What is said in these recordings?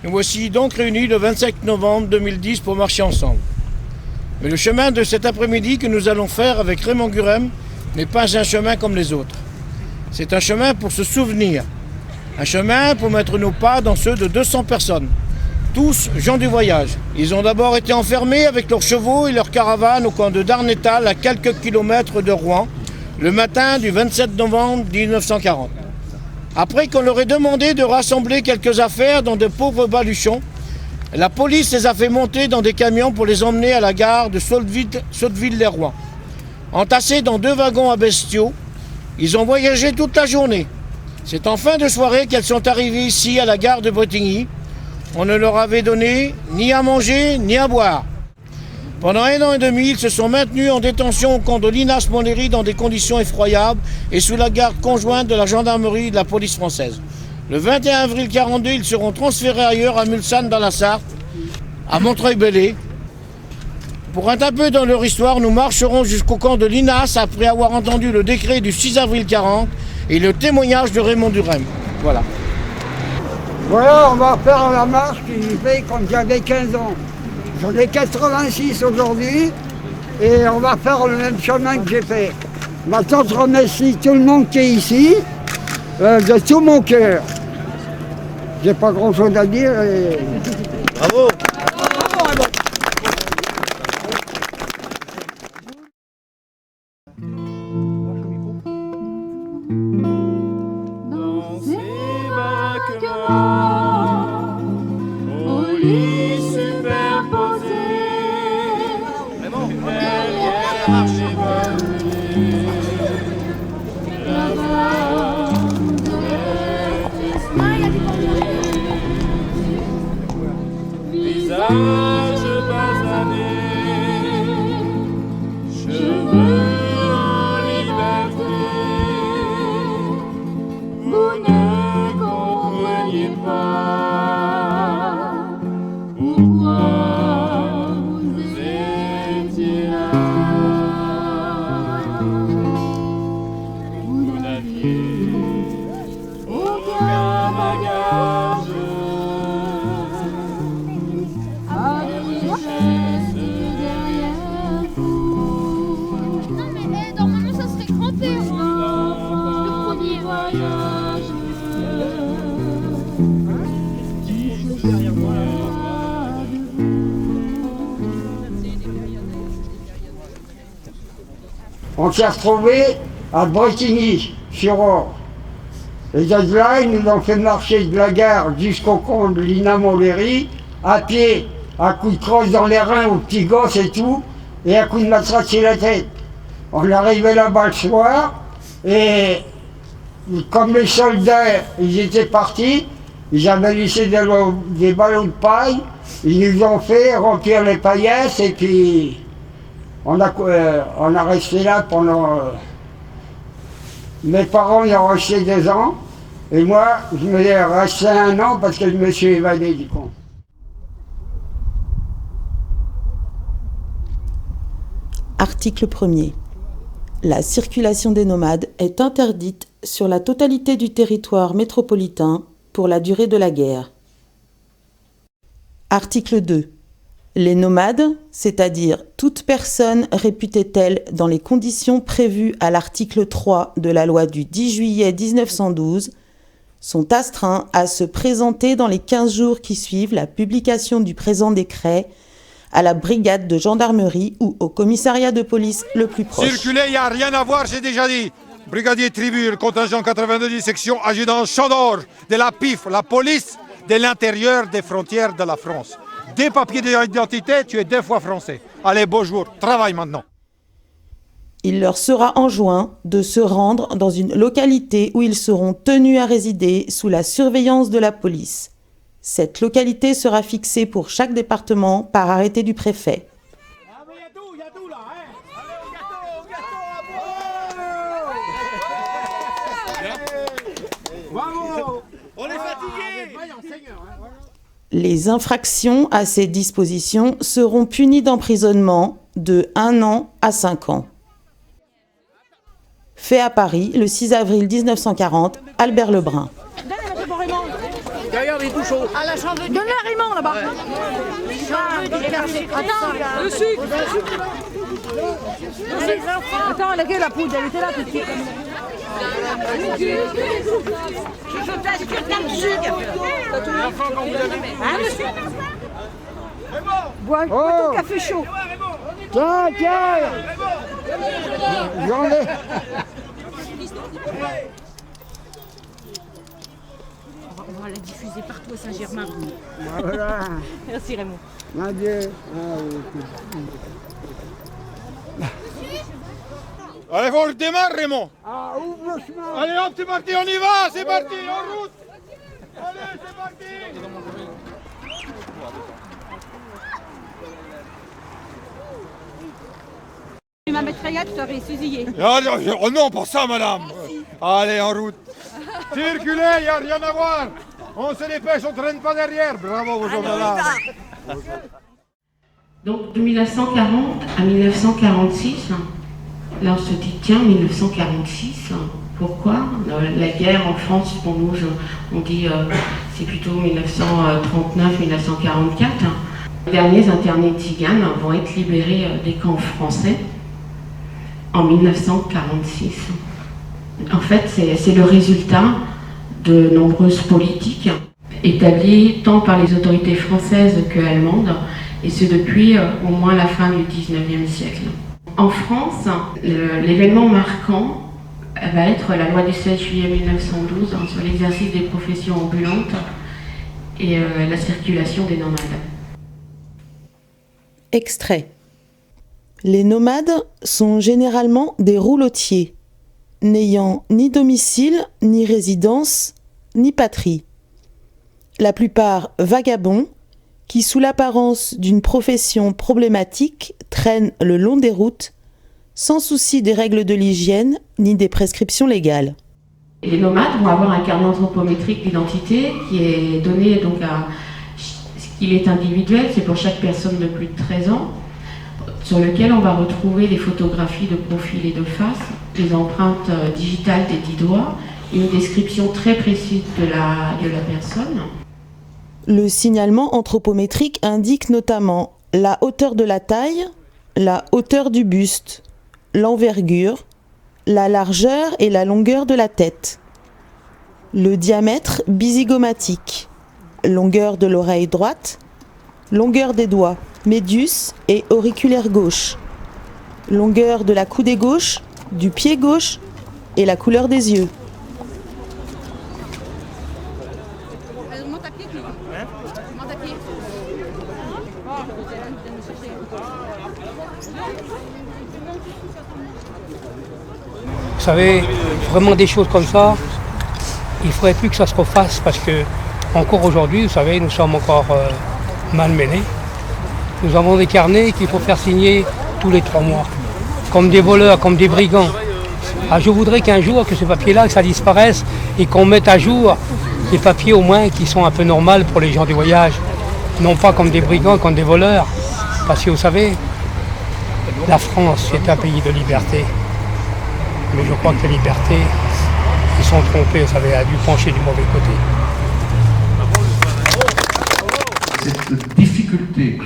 Nous voici donc réunis le 25 novembre 2010 pour marcher ensemble. Mais le chemin de cet après-midi que nous allons faire avec Raymond Gurem n'est pas un chemin comme les autres. C'est un chemin pour se souvenir. Un chemin pour mettre nos pas dans ceux de 200 personnes. Tous gens du voyage. Ils ont d'abord été enfermés avec leurs chevaux et leurs caravanes au camp de Darnétal, à quelques kilomètres de Rouen, le matin du 27 novembre 1940. Après qu'on leur ait demandé de rassembler quelques affaires dans de pauvres baluchons, la police les a fait monter dans des camions pour les emmener à la gare de Sotteville-les-Rouen. Entassés dans 2 wagons à bestiaux, ils ont voyagé toute la journée. C'est en fin de soirée qu'elles sont arrivées ici à la gare de Bretigny. On ne leur avait donné ni à manger ni à boire. Pendant 1 an et demi, ils se sont maintenus en détention au camp de Linas Montlhéry dans des conditions effroyables et sous la garde conjointe de la gendarmerie et de la police française. Le 21 avril 1942, ils seront transférés ailleurs à Mulsanne dans la Sarthe, à Montreuil-Bellay. Pour un peu dans leur histoire, nous marcherons jusqu'au camp de Linas après avoir entendu le décret du 6 avril 1940 et le témoignage de Raymond Gurem. Voilà. Voilà, on va faire la marche qui fait quand j'avais 15 ans. J'en ai 86 aujourd'hui et on va faire le même chemin que j'ai fait. Maintenant, je remercie tout le monde qui est ici, de tout mon cœur. J'ai pas grand chose à dire. Bravo! On s'est retrouvés à Bretigny-sur-Orge. Et de là, ils nous ont fait marcher de la gare jusqu'au camp de Linas Montlhéry, à pied, à coups de crosse dans les reins aux petits gosses et tout, et à coups de matraque sur la tête. On est arrivé là-bas le soir, et comme les soldats, ils étaient partis, ils avaient laissé des ballons de paille, ils nous ont fait remplir les paillasses, et puis on a resté là pendant... Mes parents y ont resté 2 ans, et moi, je me suis resté 1 an parce que je me suis évadé du camp. Article 1er. La circulation des nomades est interdite sur la totalité du territoire métropolitain pour la durée de la guerre. Article 2. Les nomades, c'est-à-dire toute personne réputée telle dans les conditions prévues à l'article 3 de la loi du 10 juillet 1912, sont astreints à se présenter dans les 15 jours qui suivent la publication du présent décret à la brigade de gendarmerie ou au commissariat de police le plus proche. Circuler, il n'y a rien à voir, j'ai déjà dit. Brigadier Tribut, contingent 82 section adjudant Champ d'Orge, de la PIF, la police de l'intérieur des frontières de la France. Des papiers d'identité, tu es 2 fois français. Allez, beau jour, travaille maintenant. Il leur sera enjoint de se rendre dans une localité où ils seront tenus à résider sous la surveillance de la police. Cette localité sera fixée pour chaque département par arrêté du préfet. On est fatigué. Les infractions à ces dispositions seront punies d'emprisonnement de 1 an à 5 ans. Fait à Paris le 6 avril 1940, Albert Lebrun. regarde, il est tout chaud. À la chambre du... Donne-le à Raymond là-bas. Chambre du café. Attends, Le sucre. les enfants. Attends, la poudre, elle était là tout de suite. Je t'assure plein de sucre. Le sucre. Bois ton café chaud. Tiens, tiens. J'en ai. On va la diffuser partout à Saint-Germain. Voilà. Merci Raymond. Adieu. Allez, on redémarre, Raymond. Ah, ouvre le chemin. Allez, hop, c'est parti, on y va, c'est parti, en route. Allez, c'est parti. Tu m'as mettre Rayat, tu t'aurais fusillé. Oh non, pas ça, madame. Allez, en route. Circulez, il n'y a rien à voir. On se dépêche, on ne traîne pas derrière. Bravo, vos journalistes. Donc de 1940 à 1946, là on se dit tiens 1946, pourquoi la guerre en France pour nous on dit c'est plutôt 1939-1944. Les derniers internés tziganes vont être libérés des camps français en 1946. En fait c'est le résultat de nombreuses politiques établies tant par les autorités françaises que allemandes, et ce depuis au moins la fin du 19e siècle. En France, l'événement marquant va être la loi du 16 juillet 1912 sur l'exercice des professions ambulantes et la circulation des nomades. Extrait. Les nomades sont généralement des roulotiers, n'ayant ni domicile, ni résidence, ni patrie. La plupart vagabonds, qui sous l'apparence d'une profession problématique traînent le long des routes, sans souci des règles de l'hygiène ni des prescriptions légales. Les nomades vont avoir un carnet anthropométrique d'identité qui est donné donc à il est individuel, c'est pour chaque personne de plus de 13 ans, sur lequel on va retrouver des photographies de profil et de face, des empreintes digitales des 10 doigts, une description très précise de la personne. Le signalement anthropométrique indique notamment la hauteur de la taille, la hauteur du buste, l'envergure, la largeur et la longueur de la tête, le diamètre bizygomatique, longueur de l'oreille droite, longueur des doigts, médius et auriculaire gauche, longueur de la coudée gauche, du pied gauche et la couleur des yeux. Monte à pied, Monte à pied. Vous savez, vraiment des choses comme ça, il ne faudrait plus que ça se refasse parce que, encore aujourd'hui, vous savez, nous sommes encore malmenés. Nous avons des carnets qu'il faut faire signer tous les 3 mois, comme des voleurs, comme des brigands. Ah, je voudrais qu'un jour, que ce papier-là, que ça disparaisse et qu'on mette à jour des papiers au moins qui sont un peu normaux pour les gens du voyage. Non pas comme des brigands, comme des voleurs. Parce que vous savez, la France est un pays de liberté. Mais je crois que les libertés, ils sont trompés, vous savez, a dû pencher du mauvais côté. Cette difficulté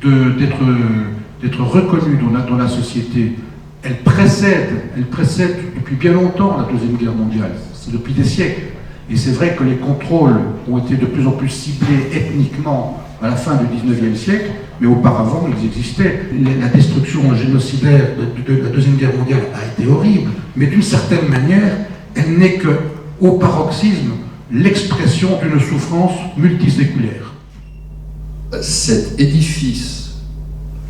d'être reconnu dans la société, elle précède depuis bien longtemps la Deuxième Guerre mondiale, c'est depuis des siècles. Et c'est vrai que les contrôles ont été de plus en plus ciblés ethniquement à la fin du 19e siècle, mais auparavant ils existaient. La destruction génocidaire de la Deuxième Guerre mondiale a été horrible, mais d'une certaine manière, elle n'est qu'au paroxysme l'expression d'une souffrance multiséculaire. Cet édifice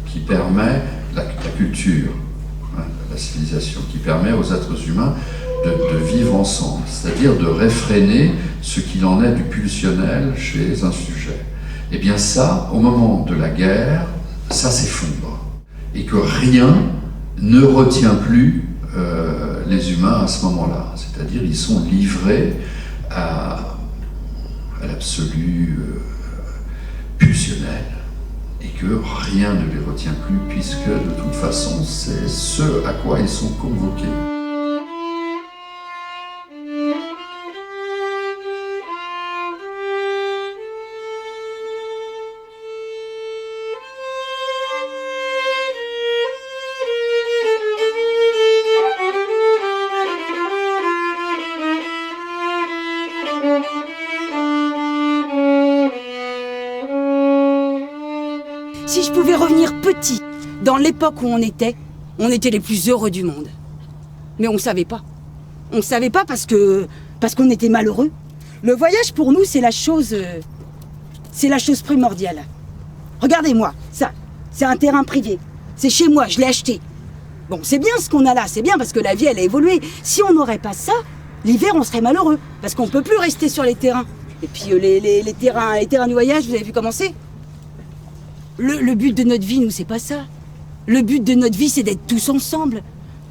qui permet la culture, la civilisation, qui permet aux êtres humains de vivre ensemble, c'est-à-dire de réfréner ce qu'il en est du pulsionnel chez un sujet. Eh bien ça, au moment de la guerre, ça s'effondre. Et que rien ne retient plus les humains à ce moment-là. C'est-à-dire ils sont livrés à l'absolu pulsionnel. Et que rien ne les retient plus, puisque de toute façon, c'est ce à quoi ils sont convoqués. Si je pouvais revenir petit, dans l'époque où on était les plus heureux du monde. Mais on ne savait pas. On ne savait pas parce qu'on était malheureux. Le voyage pour nous, c'est la chose primordiale. Regardez-moi, ça, c'est un terrain privé. C'est chez moi, je l'ai acheté. Bon, c'est bien ce qu'on a là, c'est bien parce que la vie, elle a évolué. Si on n'aurait pas ça, l'hiver, on serait malheureux. Parce qu'on ne peut plus rester sur les terrains. Et puis les terrains du voyage, vous avez vu comment c'est ? Le but de notre vie, nous, c'est pas ça. Le but de notre vie, c'est d'être tous ensemble.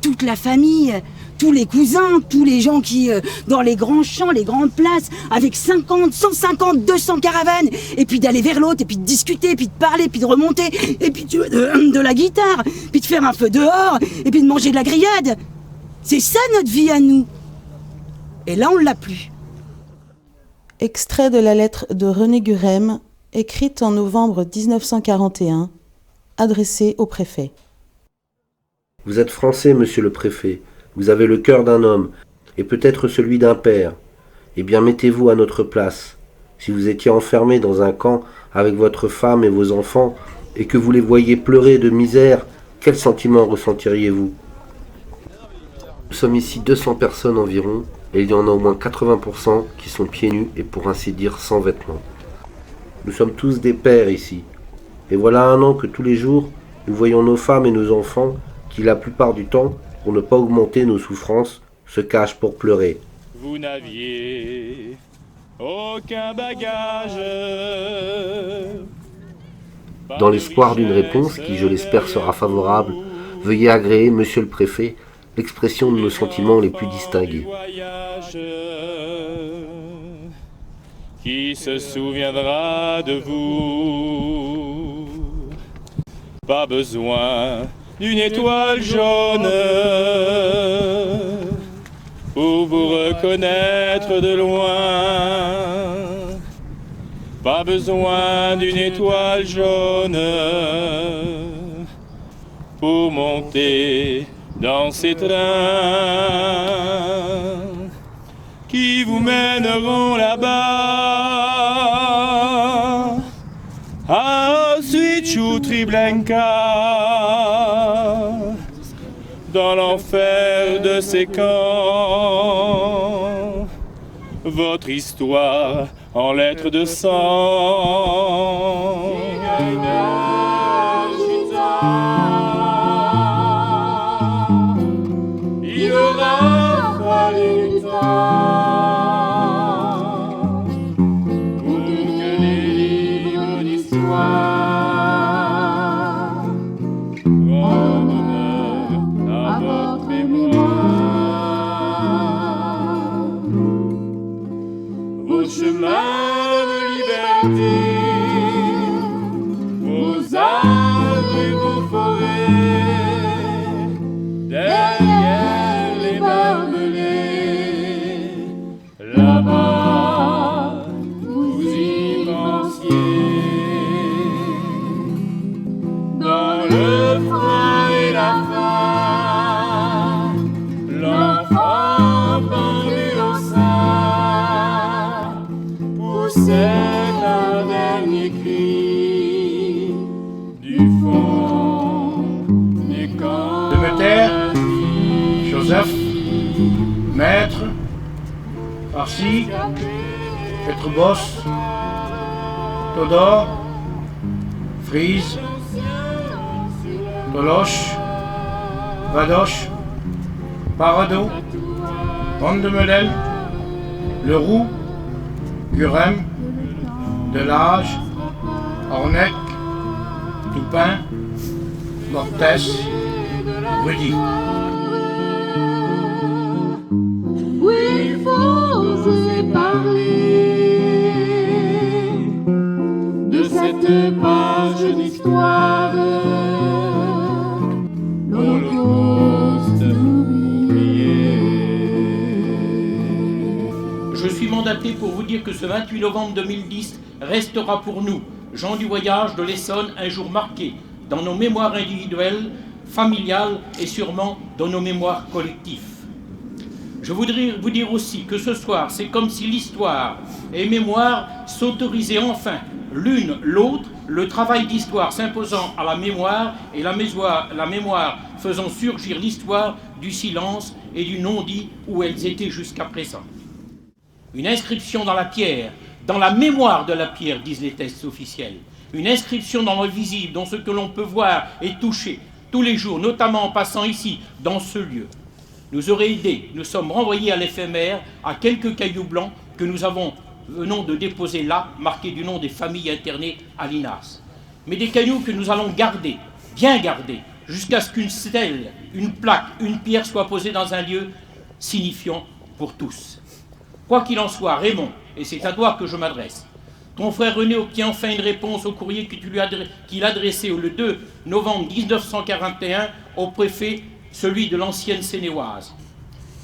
Toute la famille, tous les cousins, tous les gens qui, dans les grands champs, les grandes places, avec 50, 150, 200 caravanes, et puis d'aller vers l'autre, et puis de discuter, puis de parler, puis de remonter, et puis de la guitare, puis de faire un feu dehors, et puis de manger de la grillade. C'est ça notre vie à nous. Et là, on l'a plus. Extrait de la lettre de René Gurem, écrite en novembre 1941, adressée au préfet. Vous êtes français, monsieur le préfet. Vous avez le cœur d'un homme, et peut-être celui d'un père. Eh bien, mettez-vous à notre place. Si vous étiez enfermé dans un camp avec votre femme et vos enfants, et que vous les voyiez pleurer de misère, quel sentiment ressentiriez-vous ? Nous sommes ici 200 personnes environ, et il y en a au moins 80% qui sont pieds nus et pour ainsi dire sans vêtements. Nous sommes tous des pères ici. Et voilà 1 an que tous les jours, nous voyons nos femmes et nos enfants qui, la plupart du temps, pour ne pas augmenter nos souffrances, se cachent pour pleurer. Vous n'aviez aucun bagage. Dans l'espoir d'une réponse qui, je l'espère, sera favorable, veuillez agréer, monsieur le préfet, l'expression de nos sentiments les plus distingués. Qui se souviendra de vous? Pas besoin d'une étoile jaune pour vous reconnaître de loin. Pas besoin d'une étoile jaune pour monter dans ces trains qui vous mèneront là-bas à Auschwitz ou Treblinka, dans l'enfer de ces camps. Votre histoire en lettres de sang. Il aura fallu du temps pour que les livres d'histoire rendent honneur à votre mémoire. Vos chemins de liberté, vos arbres et vos forêts, derrière les barbelés, là-bas vous y pensiez. Dans le froid et la faim, l'enfant pendu au sein poussait un dernier cri du fond des camps. Demeter, Joseph, Maître, Farsi, Petrobos, Todor, Frise, Toloche, Vadoche, Parado, Vandemelel, Leroux, Gurem, Delage, Ornec, Toupin, Cortés, Rudy. Oui, il faut oser parler de cette page d'histoire. L'Holocauste oublié. Je suis mandaté pour vous dire que ce 28 novembre 2010 restera pour nous, gens du voyage de l'Essonne, un jour marqué dans nos mémoires individuelles, familiales et sûrement dans nos mémoires collectives. Je voudrais vous dire aussi que ce soir, c'est comme si l'histoire et mémoire s'autorisaient enfin l'une l'autre, le travail d'histoire s'imposant à la mémoire et la mémoire faisant surgir l'histoire du silence et du non-dit où elles étaient jusqu'à présent. Une inscription dans la pierre, dans la mémoire de la pierre, disent les textes officiels. Une inscription dans le visible, dans ce que l'on peut voir et toucher tous les jours, notamment en passant ici, dans ce lieu. Nous aurait aidé, nous sommes renvoyés à l'éphémère, à quelques cailloux blancs que nous venons de déposer là, marqués du nom des familles internées à l'INAS. Mais des cailloux que nous allons garder, bien garder, jusqu'à ce qu'une stèle, une plaque, une pierre soit posée dans un lieu signifiant pour tous. Quoi qu'il en soit, Raymond, et c'est à toi que je m'adresse, ton frère René obtient enfin une réponse au courrier qu'il adressait le 2 novembre 1941 au préfet, celui de l'ancienne Seine-et-Oise.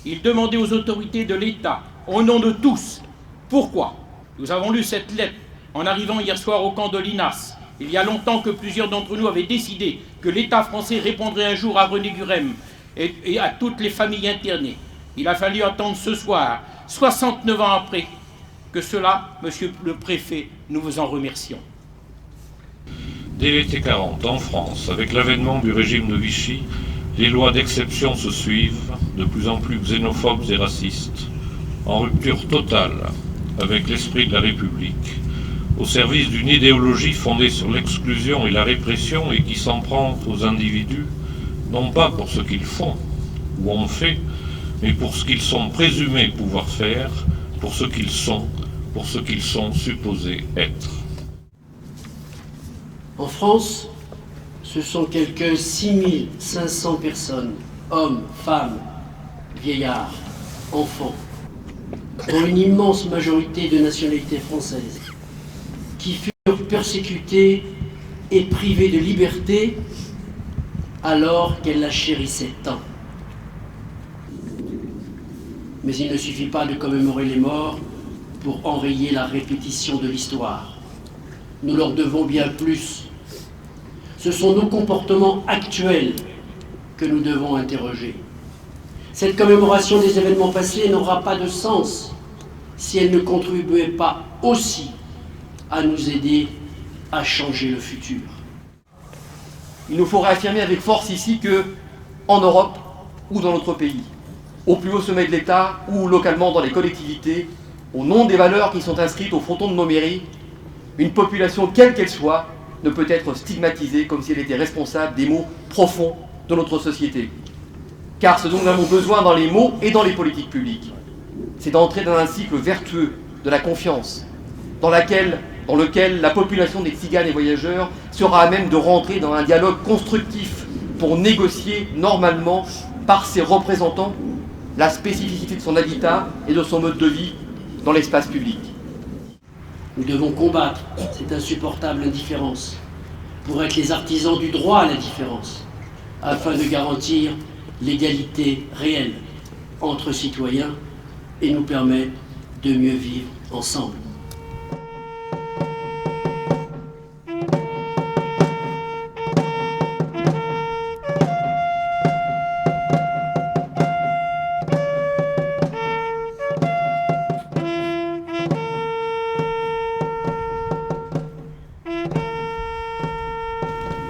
Il demandait aux autorités de l'État, au nom de tous, pourquoi. Nous avons lu cette lettre en arrivant hier soir au camp de l'INAS. Il y a longtemps que plusieurs d'entre nous avaient décidé que l'État français répondrait un jour à René Gurem et à toutes les familles internées. Il a fallu attendre ce soir, 69 ans après, que cela, monsieur le préfet, nous vous en remercions. Dès l'été 40, en France, avec l'avènement du régime de Vichy, les lois d'exception se suivent, de plus en plus xénophobes et racistes, en rupture totale avec l'esprit de la République, au service d'une idéologie fondée sur l'exclusion et la répression et qui s'en prend aux individus, non pas pour ce qu'ils font ou ont fait, mais pour ce qu'ils sont présumés pouvoir faire, pour ce qu'ils sont supposés être. En France, ce sont quelques 6500 personnes, hommes, femmes, vieillards, enfants, dont une immense majorité de nationalité française, qui furent persécutés et privés de liberté alors qu'elle la chérissait tant. Mais il ne suffit pas de commémorer les morts pour enrayer la répétition de l'histoire. Nous leur devons bien plus. Ce sont nos comportements actuels que nous devons interroger. Cette commémoration des événements passés n'aura pas de sens si elle ne contribuait pas aussi à nous aider à changer le futur. Il nous faut réaffirmer avec force ici que, en Europe ou dans notre pays, au plus haut sommet de l'État ou localement dans les collectivités, au nom des valeurs qui sont inscrites au fronton de nos mairies, une population, quelle qu'elle soit, ne peut être stigmatisée comme si elle était responsable des maux profonds de notre société. Car ce dont nous avons besoin dans les mots et dans les politiques publiques, c'est d'entrer dans un cycle vertueux de la confiance, dans lequel la population des tziganes et voyageurs sera à même de rentrer dans un dialogue constructif pour négocier normalement par ses représentants la spécificité de son habitat et de son mode de vie dans l'espace public. Nous devons combattre cette insupportable indifférence pour être les artisans du droit à la différence, afin de garantir l'égalité réelle entre citoyens et nous permettre de mieux vivre ensemble.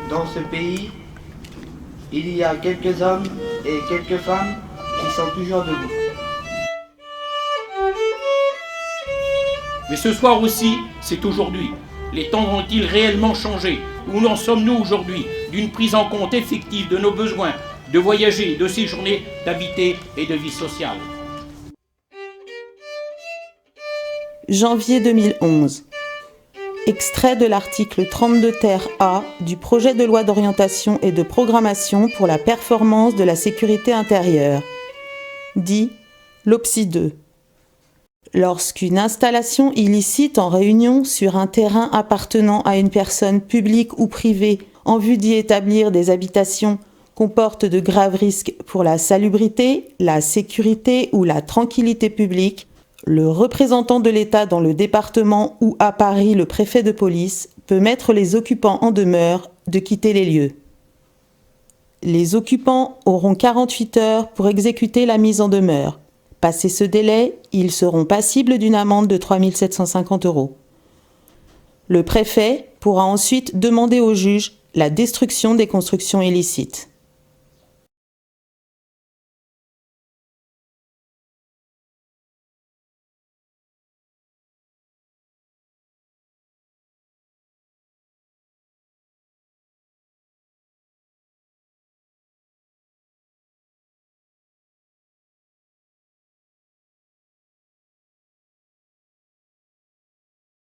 Dans ce pays, il y a quelques hommes et quelques femmes qui sont toujours debout. Mais ce soir aussi, c'est aujourd'hui. Les temps vont-ils réellement changer? Où en sommes-nous aujourd'hui d'une prise en compte effective de nos besoins de voyager, de séjourner, d'habiter et de vie sociale? Janvier 2011. Extrait de l'article 32 ter A du projet de loi d'orientation et de programmation pour la performance de la sécurité intérieure, dit l'OPSI 2. Lorsqu'une installation illicite en réunion sur un terrain appartenant à une personne publique ou privée en vue d'y établir des habitations comporte de graves risques pour la salubrité, la sécurité ou la tranquillité publique, le représentant de l'État dans le département ou à Paris le préfet de police peut mettre les occupants en demeure de quitter les lieux. Les occupants auront 48 heures pour exécuter la mise en demeure. Passé ce délai, ils seront passibles d'une amende de 3 750 €. Le préfet pourra ensuite demander au juge la destruction des constructions illicites.